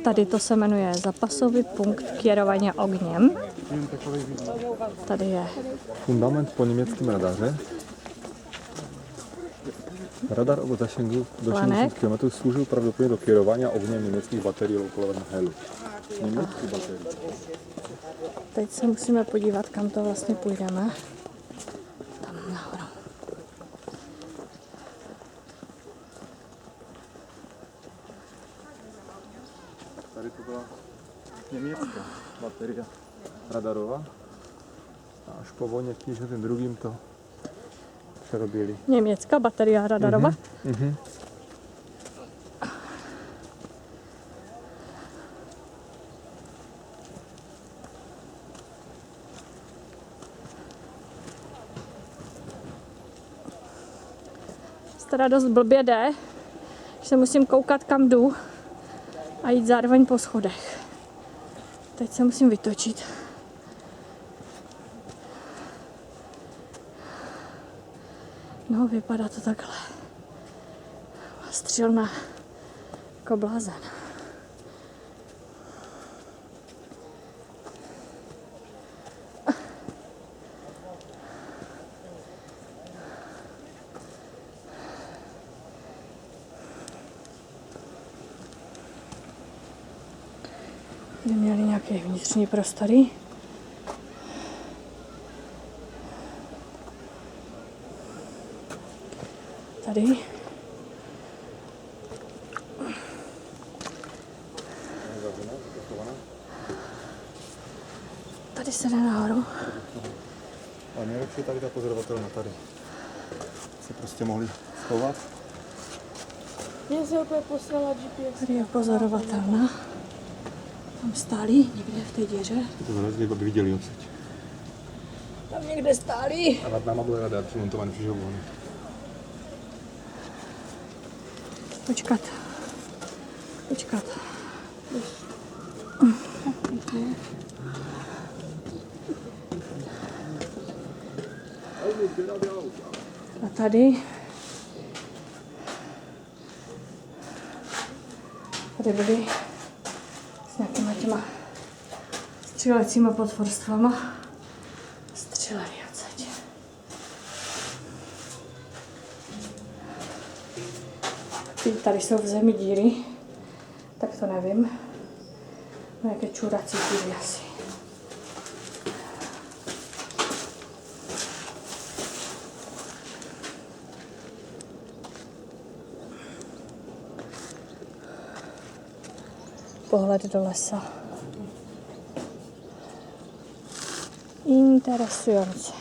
Tady to se jmenuje zapasový punkt kierovania ogniem. Tady je Fundament po německém radaře. Radar o zasięgu do 60 km sloužil pravděpodobně do kierování ogniem německých baterií Low-Power Helu. Německých baterií. Teď se musíme podívat, kam to vlastně půjdeme. Tam nahoru. Tady to byla německá baterie radarová. A až po vojně v 52. to přerobili. Německá baterie radarová? Mhm. Teda dost blbě jde, že se musím koukat, kam jdu a jít zároveň po schodech. Teď se musím vytočit. No, vypadá to takhle. Střelna jako blázen. Tady měli nějaké vnitřní prostory. Tady. Tady se jde nahoru. A nejlepší je tady ta pozorovatelna tady. Se prostě mohli schovat. Mě se opět poslala GPS. Tady je pozorovatelna. Tam stáli někde v té díře. To zalezli, aby viděli odsaď. Tam někde stáli. A nad náma byl radar přimontovaný přižovou. Počkat. A tady byli s nějakýma těma střílecíma potvorstvama. Střelili odsaď. Tady jsou v zemi díry, tak to nevím. Nějaké čurací díry asi. Pohled do lesa. Interesujące.